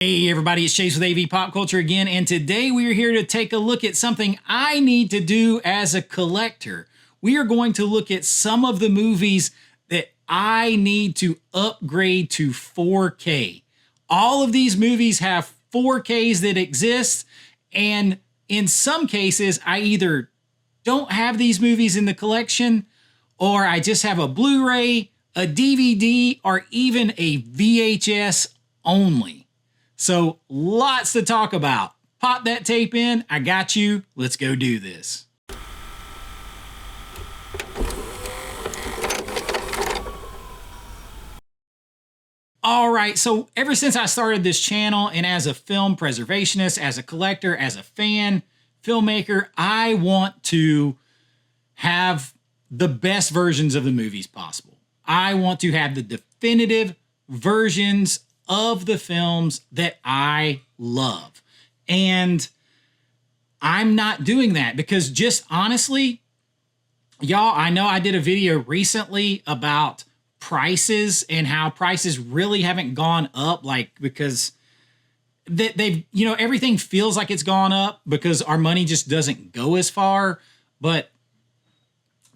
Hey everybody, it's Chase with AV Pop Culture again, and today we are here to take a look at something I need to do as a collector. We are going to look at some of the movies that I need to upgrade to 4K. All of these movies have 4Ks that exist, and in some cases, I either don't have these movies in the collection, or I just have a Blu-ray, a DVD, or even a VHS only. So lots to talk about. Pop that tape in. I got you. Let's go do this. All right, so ever since I started this channel and as a film preservationist, as a collector, as a fan, filmmaker, I want to have the best versions of the movies possible. I want to have the definitive versions of the films that I love. And I'm not doing that because just honestly, y'all, I know I did a video recently about prices and how prices really haven't gone up, like because they've, everything feels like it's gone up because our money just doesn't go as far. But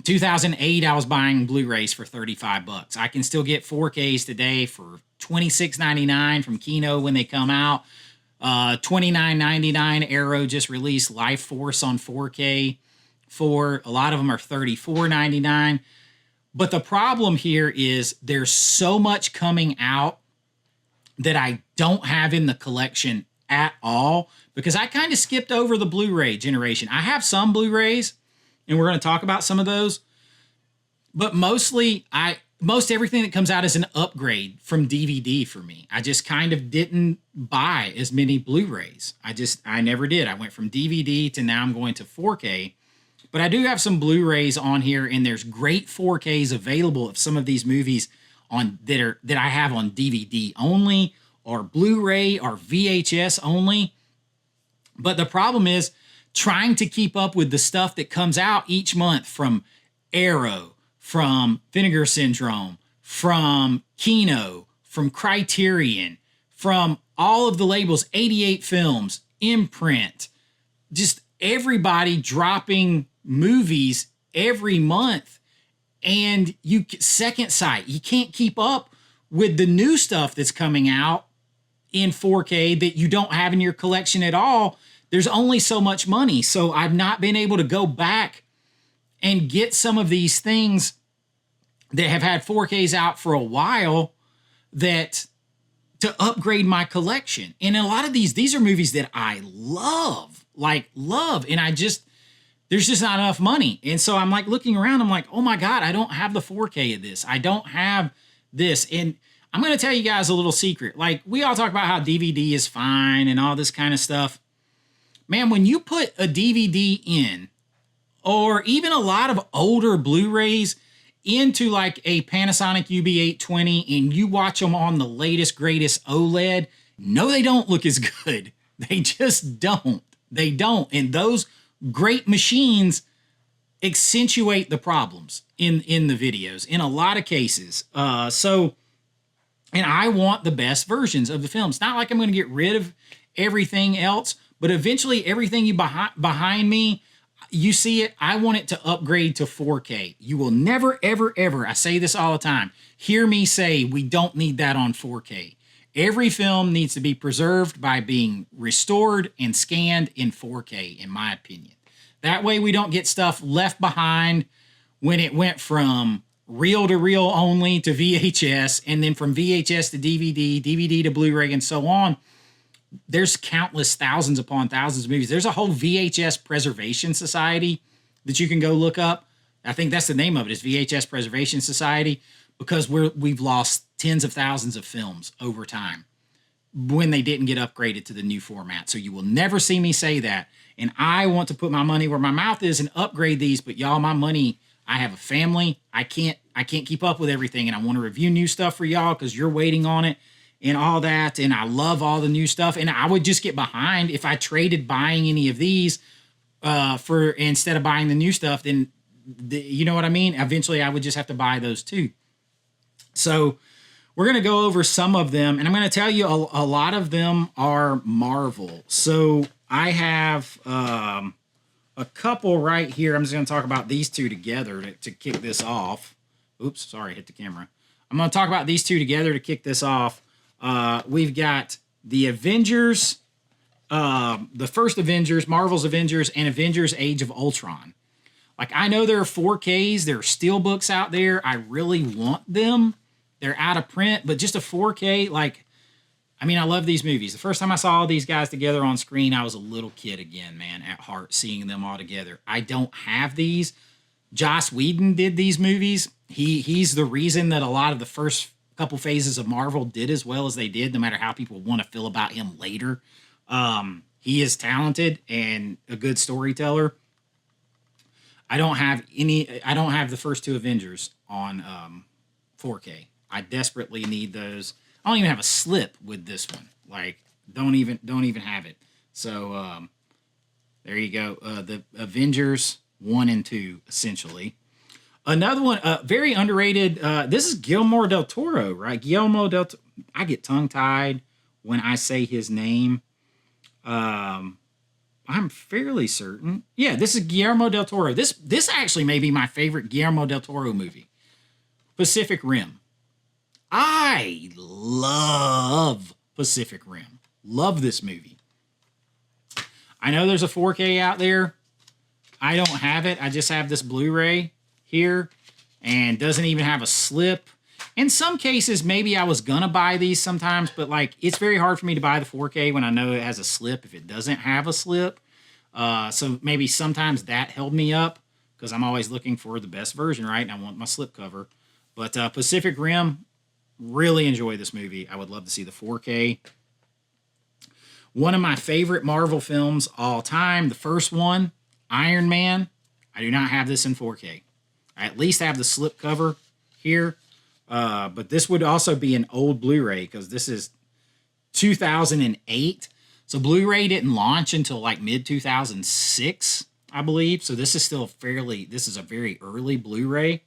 2008, I was buying Blu-rays for 35 bucks. I can still get 4Ks today for $26.99 from Kino when they come out. $29.99. Arrow just released Life Force on 4K. A lot of them are $34.99. But the problem here is there's so much coming out that I don't have in the collection at all because I kind of skipped over the Blu-ray generation. I have some Blu-rays, and we're going to talk about some of those. But mostly, most everything that comes out is an upgrade from DVD for me. I just kind of didn't buy as many Blu-rays. I never did. I went from DVD to now I'm going to 4K. But I do have some Blu-rays on here, and there's great 4Ks available of some of these movies that I have on DVD only, or Blu-ray, or VHS only. But the problem is trying to keep up with the stuff that comes out each month from Arrow, from Vinegar Syndrome, from Kino, from Criterion, from all of the labels, 88 Films, Imprint, just everybody dropping movies every month. And Second Sight, you can't keep up with the new stuff that's coming out in 4K that you don't have in your collection at all. There's only so much money. So I've not been able to go back and get some of these things that have had 4Ks out for a while to upgrade my collection. And a lot of these are movies that I love, and there's just not enough money. And so I'm like looking around, I'm like, oh my God, I don't have the 4K of this. I don't have this. And I'm going to tell you guys a little secret. Like, we all talk about how DVD is fine and all this kind of stuff. Man, when you put a DVD in, or even a lot of older Blu-rays into like a Panasonic UB820, and you watch them on the latest, greatest OLED, no, they don't look as good. They just don't. They don't. And those great machines accentuate the problems in the videos in a lot of cases. And I want the best versions of the films. Not like I'm going to get rid of everything else, but eventually everything behind me, you see it, I want it to upgrade to 4K. You will never, ever, ever, I say this all the time, hear me say we don't need that on 4K. Every film needs to be preserved by being restored and scanned in 4K, in my opinion. That way we don't get stuff left behind when it went from reel to reel only to VHS, and then from VHS to DVD, DVD to Blu-ray, and so on. There's countless thousands upon thousands of movies. There's a whole VHS Preservation Society that you can go look up. I think that's the name of it, is VHS Preservation Society, because we've lost tens of thousands of films over time when they didn't get upgraded to the new format. So you will never see me say that. And I want to put my money where my mouth is and upgrade these. But y'all, my money, I have a family. I can't keep up with everything. And I want to review new stuff for y'all because you're waiting on it and all that. And I love all the new stuff. And I would just get behind if I traded buying any of these for instead of buying the new stuff. Then, you know what I mean? Eventually, I would just have to buy those too. So we're going to go over some of them, and I'm going to tell you a lot of them are Marvel. So I have a couple right here. I'm just going to talk about these two together to kick this off. Oops, sorry, hit the camera. I'm going to talk about these two together to kick this off. We've got the Avengers, the first Avengers, Marvel's Avengers, and Avengers Age of Ultron. Like, I know there are 4Ks, there are steelbooks out there. I really want them. They're out of print, but just a 4K, like, I mean, I love these movies. The first time I saw all these guys together on screen, I was a little kid again, man, at heart, seeing them all together. I don't have these. Joss Whedon did these movies. He's the reason that a lot of the first couple phases of Marvel did as well as they did, no matter how people want to feel about him later. He is talented and a good storyteller. I don't have the first two Avengers on 4K. I desperately need those. I don't even have a slip with this one. Like, don't even have it. So there you go. The Avengers 1 and 2, essentially. Another one, very underrated. This is Guillermo del Toro, right? Guillermo del Toro. I get tongue-tied when I say his name. I'm fairly certain. Yeah, this is Guillermo del Toro. This actually may be my favorite Guillermo del Toro movie. Pacific Rim. I love Pacific Rim. Love this movie. I know there's a 4K out there. I don't have it. I just have this Blu-ray here, and doesn't even have a slip. In some cases, maybe I was gonna buy these sometimes, but like, it's very hard for me to buy the 4K when I know it has a slip if it doesn't have a slip. So maybe sometimes that held me up because I'm always looking for the best version, right? And I want my slip cover. But Pacific Rim, really enjoy this movie. I would love to see the 4K. One of my favorite Marvel films all time, the first one, Iron Man. I do not have this in 4K. I at least have the slip cover here. But this would also be an old Blu-ray because this is 2008. So Blu-ray didn't launch until like mid-2006, I believe. So this is still this is a very early Blu-ray.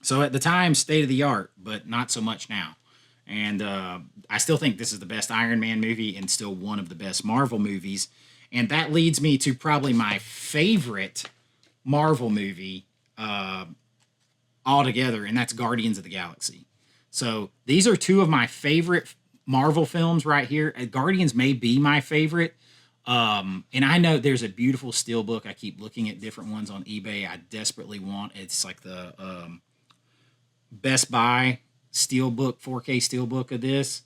So at the time, state of the art, but not so much now. And I still think this is the best Iron Man movie and still one of the best Marvel movies. And that leads me to probably my favorite Marvel movie altogether, and that's Guardians of the Galaxy. So these are two of my favorite Marvel films right here. Guardians may be my favorite. And I know there's a beautiful steelbook. I keep looking at different ones on eBay. I desperately want. It's like the Best Buy steelbook, 4K steelbook of this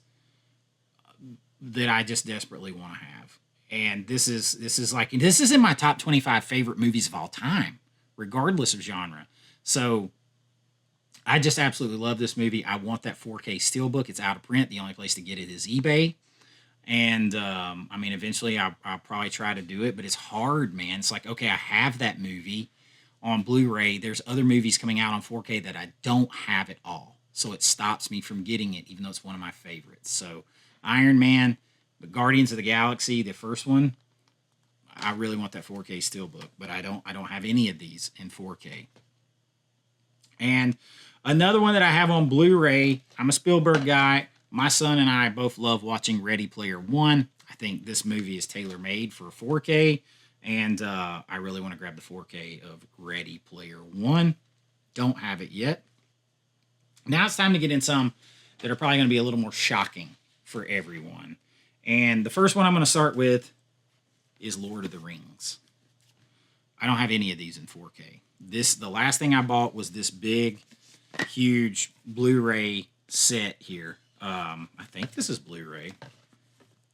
that I just desperately want to have. And this is in my top 25 favorite movies of all time, regardless of genre. So I just absolutely love this movie. I want that 4K steelbook. It's out of print. The only place to get it is eBay. And I mean, eventually I'll probably try to do it, but it's hard, man. It's like, okay, I have that movie on Blu-ray. There's other movies coming out on 4K that I don't have at all. So it stops me from getting it, even though it's one of my favorites. So Iron Man, the Guardians of the Galaxy, the first one, I really want that 4K steelbook, but I don't have any of these in 4K. And another one that I have on Blu-ray, I'm a Spielberg guy. My son and I both love watching Ready Player One. I think this movie is tailor-made for 4K, and I really want to grab the 4K of Ready Player One. Don't have it yet. Now it's time to get in some that are probably going to be a little more shocking for everyone. And the first one I'm going to start with is Lord of the Rings. I don't have any of these in 4K. The last thing I bought was this big, huge Blu-ray set here. I think this is Blu-ray.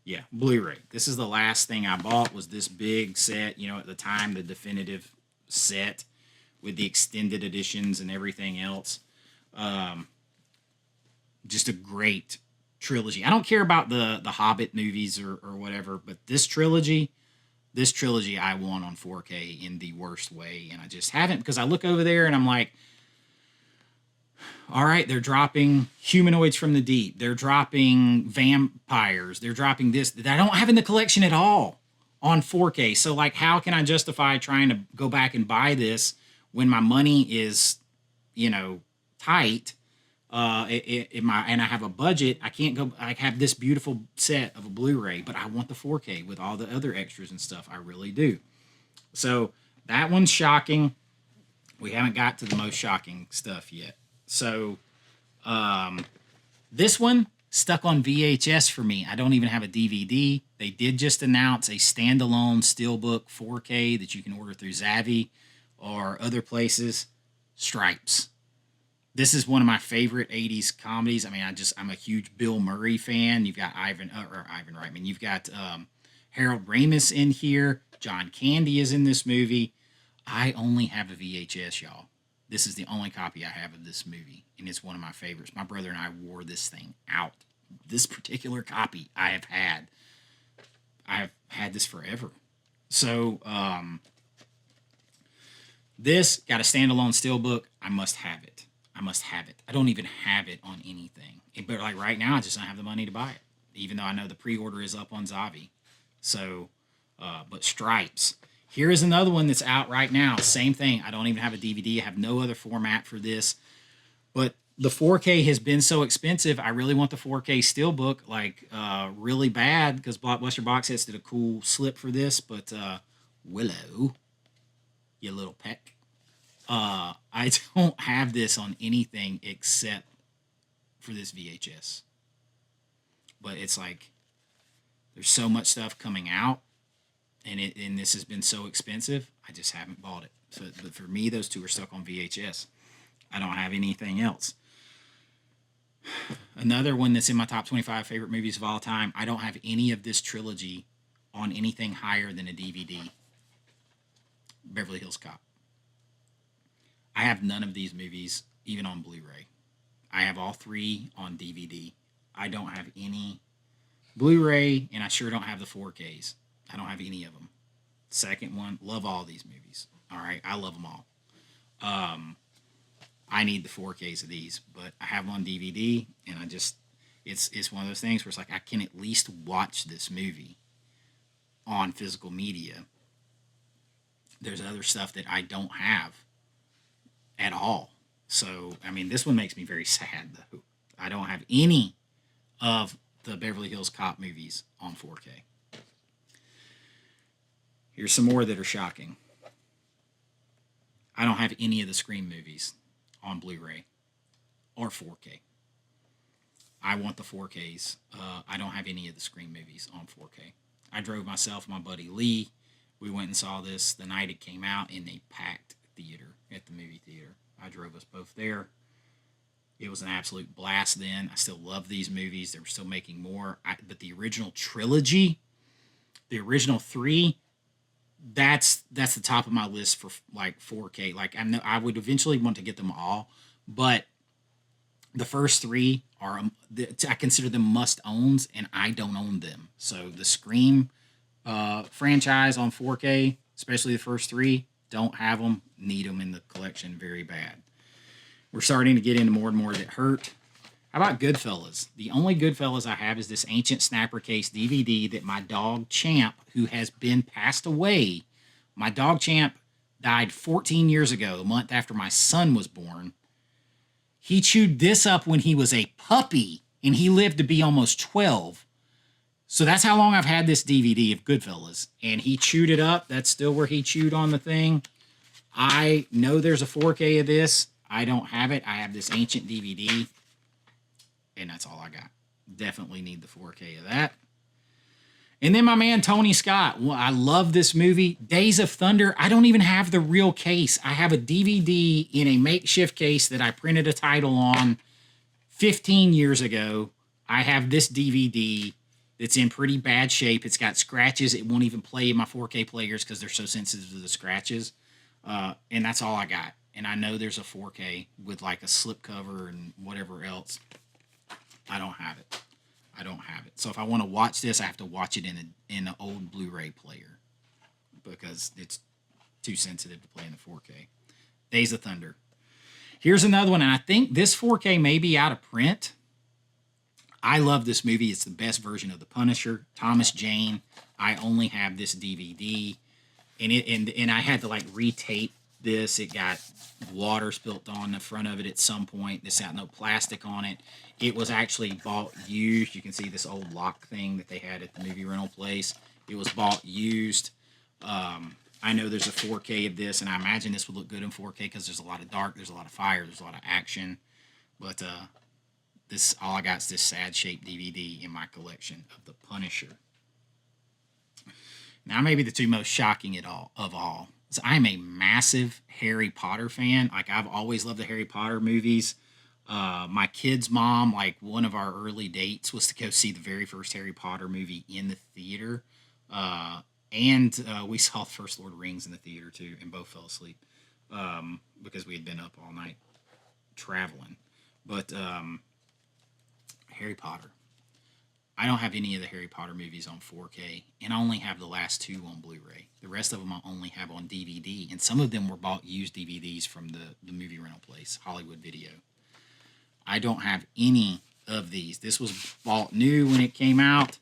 Yeah, Blu-ray. This is the last thing I bought was this big set, at the time, the definitive set with the extended editions and everything else. Just a great trilogy. I don't care about the Hobbit movies or whatever, but this trilogy I want on 4K in the worst way, and I just haven't, because I look over there and I'm like, all right, they're dropping humanoids from the deep. They're dropping vampires. They're dropping this that I don't have in the collection at all on 4K. So, like, how can I justify trying to go back and buy this when my money is, tight? And I have a budget. I can't go. I have this beautiful set of a Blu-ray, but I want the 4K with all the other extras and stuff. I really do. So that one's shocking. We haven't got to the most shocking stuff yet. So this one stuck on VHS for me. I don't even have a DVD. They did just announce a standalone steelbook 4K that you can order through Zavvi or other places. Stripes. This is one of my favorite 80s comedies. I mean, I'm a huge Bill Murray fan. You've got Ivan Reitman. You've got Harold Ramis in here. John Candy is in this movie. I only have a VHS, y'all. This is the only copy I have of this movie, and it's one of my favorites. My brother and I wore this thing out. This particular copy I have had this forever. So, this got a standalone steelbook. I must have it. I don't even have it on anything. But like right now, I just don't have the money to buy it, even though I know the pre-order is up on Zavvi. So, but Stripes. Here is another one that's out right now. Same thing. I don't even have a DVD. I have no other format for this. But the 4K has been so expensive. I really want the 4K steelbook, like really bad, because Blockbuster Box Sets did a cool slip for this. But Willow, you little peck. I don't have this on anything except for this VHS. But it's like there's so much stuff coming out, and this has been so expensive, I just haven't bought it. So, but for me, those two are stuck on VHS. I don't have anything else. Another one that's in my top 25 favorite movies of all time, I don't have any of this trilogy on anything higher than a DVD. Beverly Hills Cop. I have none of these movies even on Blu-ray. I have all three on DVD. I don't have any Blu-ray, and I sure don't have the 4Ks. I don't have any of them. Second one, love all these movies. All right, I love them all. I need the 4Ks of these, but I have them on DVD, and it's one of those things where it's like I can at least watch this movie on physical media. There's other stuff that I don't have at all. So, I mean, this one makes me very sad, though. I don't have any of the Beverly Hills Cop movies on 4K. Here's some more that are shocking. I don't have any of the Scream movies on Blu-ray or 4K. I want the 4Ks. I don't have any of the Scream movies on 4K. I drove myself and my buddy Lee. We went and saw this the night it came out in a packed theater at the movie theater. I drove us both there. It was an absolute blast then. I still love these movies. They were still making more. But the original trilogy, the original three, that's the top of my list for like 4K. Like I would eventually want to get them all, but the first three are I consider them must-owns, and I don't own them. So the Scream franchise on 4K, especially the first three, don't have them. Need them in the collection very bad. We're starting to get into more and more that hurt. How about Goodfellas? The only Goodfellas I have is this Ancient Snapper Case DVD that my dog Champ, who has been passed away, my dog Champ died 14 years ago, a month after my son was born. He chewed this up when he was a puppy, and he lived to be almost 12. So that's how long I've had this DVD of Goodfellas. And he chewed it up. That's still where he chewed on the thing. I know there's a 4K of this. I don't have it. I have this ancient DVD. And that's all I got. Definitely need the 4K of that. And then my man Tony Scott. Well, I love this movie. Days of Thunder. I don't even have the real case. I have a DVD in a makeshift case that I printed a title on 15 years ago. I have this DVD that's in pretty bad shape. It's got scratches. It won't even play in my 4K players because they're so sensitive to the scratches. And that's all I got. And I know there's a 4K with like a slipcover and whatever else. I don't have it. So if I want to watch this, I have to watch it in an old Blu-ray player because it's too sensitive to play in the 4K. Days of Thunder. Here's another one, and I think this 4K may be out of print. I love this movie. It's the best version of The Punisher. Thomas Jane. I only have this DVD, and I had to like retape this. It got water spilt on the front of it at some point. This had no plastic on it. It was actually bought used. You can see this old lock thing that they had at the movie rental place. It was bought used. I know there's a 4K of this, and I imagine this would look good in 4K because there's a lot of dark, there's a lot of fire, there's a lot of action. But this, all I got is this sad shaped DVD in my collection of The Punisher. Now, maybe the two most shocking of all is I'm a massive Harry Potter fan. Like, I've always loved the Harry Potter movies. My kid's mom, like, one of our early dates was to go see the very first Harry Potter movie in the theater. And we saw the first Lord of the Rings in the theater, too, and both fell asleep because we had been up all night traveling. But Harry Potter. I don't have any of the Harry Potter movies on 4K, and I only have the last two on Blu-ray. The rest of them I only have on DVD, and some of them were bought used DVDs from the movie rental place, Hollywood Video. I don't have any of these. This was bought new when it came out.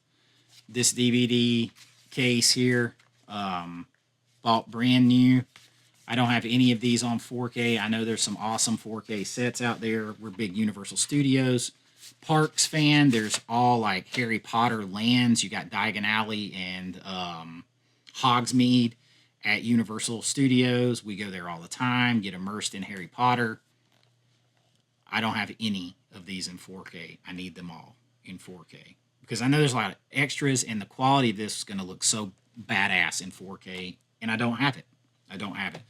This DVD case here, bought brand new. I don't have any of these on 4K. I know there's some awesome 4K sets out there. We're big Universal Studios Parks fan. There's all like Harry Potter lands. You got Diagon Alley and Hogsmeade at Universal Studios. We go there all the time, get immersed in Harry Potter. I don't have any of these in 4K. I need them all in 4K because I know there's a lot of extras, and the quality of this is going to look so badass in 4K, and I don't have it. I don't have it.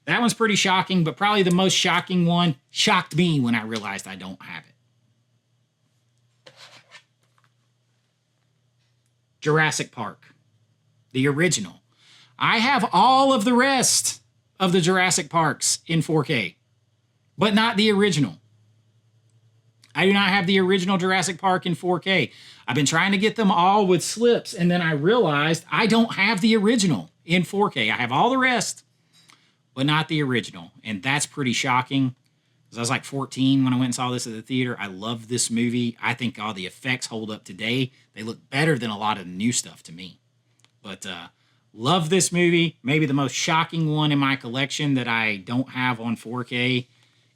That one's pretty shocking, but probably the most shocking one shocked me when I realized I don't have it. Jurassic Park, the original. I have all of the rest of the Jurassic Parks in 4K, but not the original. I do not have the original Jurassic Park in 4K. I've been trying to get them all with slips, and then I realized I don't have the original in 4K. I have all the rest, but not the original, and that's pretty shocking. Because I was like 14 when I went and saw this at the theater. I love this movie. I think all the effects hold up today. They look better than a lot of the new stuff to me. But love this movie. Maybe the most shocking one in my collection that I don't have on 4K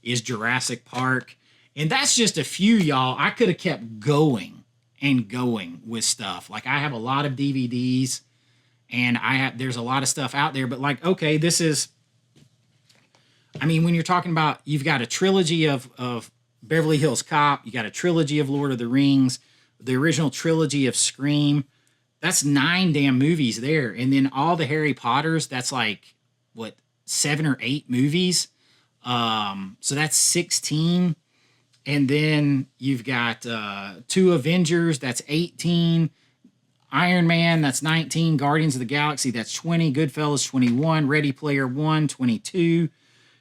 is Jurassic Park. And that's just a few, y'all. I could have kept going and going with stuff. Like, I have a lot of DVDs, and there's a lot of stuff out there. But, like, okay, this is... I mean, when you're talking about, you've got a trilogy of Beverly Hills Cop, you got a trilogy of Lord of the Rings, the original trilogy of Scream. That's 9 damn movies there. And then all the Harry Potters, that's like, 7 or 8 movies. So that's 16. And then you've got 2 Avengers, that's 18. Iron Man, that's 19. Guardians of the Galaxy, that's 20. Goodfellas, 21. Ready Player One, 22.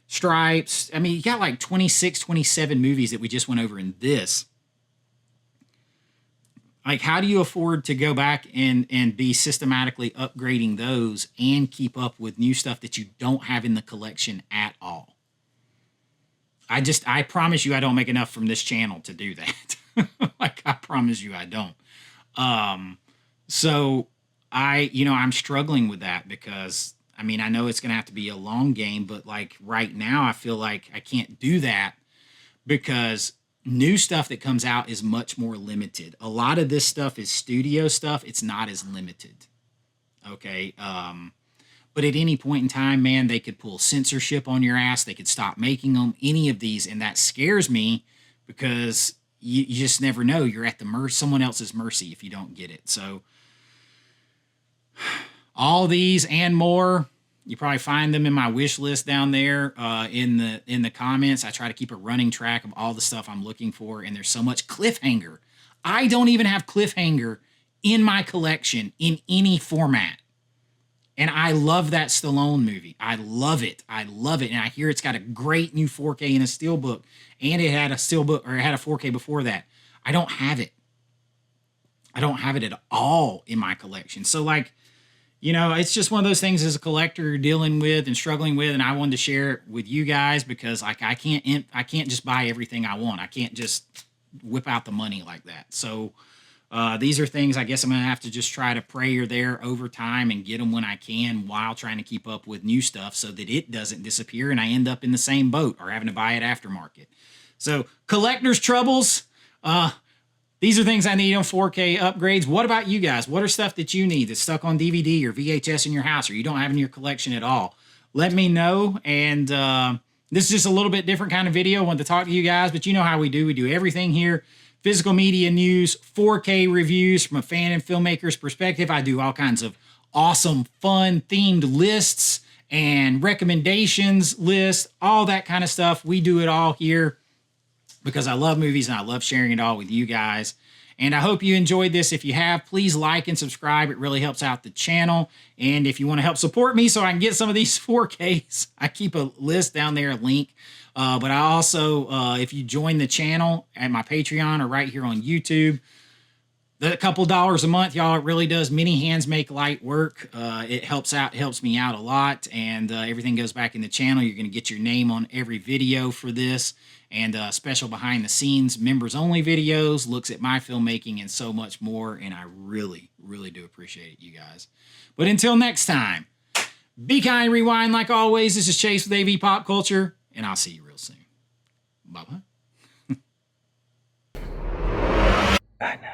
Stripes. I mean, you got like 26, 27 movies that we just went over in this. Like, how do you afford to go back and be systematically upgrading those and keep up with new stuff that you don't have in the collection at all? I promise you I don't make enough from this channel to do that. Like, I promise you I don't. So I'm struggling with that because, I mean, I know it's going to have to be a long game, but like right now I feel like I can't do that because new stuff that comes out is much more limited. A lot of this stuff is studio stuff. It's not as limited. Okay. But at any point in time, man, they could pull censorship on your ass. They could stop making them, any of these. And that scares me because you just never know. You're at someone else's mercy if you don't get it. So all these and more, you probably find them in my wish list down there in the comments. I try to keep a running track of all the stuff I'm looking for, and there's so much cliffhanger. I don't even have cliffhanger in my collection in any format. And I love that Stallone movie. I love it. I love it. And I hear it's got a great new 4K in a steelbook, and it had a steelbook, or it had a 4K before that. I don't have it. I don't have it at all in my collection. So, like, it's just one of those things as a collector you're dealing with and struggling with, and I wanted to share it with you guys because, like, I can't just buy everything I want. I can't just whip out the money like that. So These are things I guess I'm going to have to just try to pray are there over time and get them when I can while trying to keep up with new stuff so that it doesn't disappear and I end up in the same boat or having to buy it aftermarket. So collector's troubles. These are things I need on 4K upgrades. What about you guys? What are stuff that you need that's stuck on DVD or VHS in your house or you don't have in your collection at all? Let me know. And this is just a little bit different kind of video. I want to talk to you guys, but you know how we do. We do everything here. Physical media news, 4K reviews from a fan and filmmaker's perspective. I do all kinds of awesome, fun, themed lists and recommendations lists, all that kind of stuff. We do it all here because I love movies and I love sharing it all with you guys. And I hope you enjoyed this. If you have, please like and subscribe. It really helps out the channel. And if you want to help support me so I can get some of these 4Ks, I keep a list down there, a link. But I also, if you join the channel at my Patreon or right here on YouTube, a couple dollars a month, y'all, it really does. Many hands make light work. It helps me out a lot, and everything goes back in the channel. You're going to get your name on every video for this, and special behind the scenes, members only videos, looks at my filmmaking, and so much more. And I really, really do appreciate it, you guys. But until next time, be kind, rewind like always. This is Chase with AV Pop Culture, and I'll see you real soon. Bye-bye. Bye now.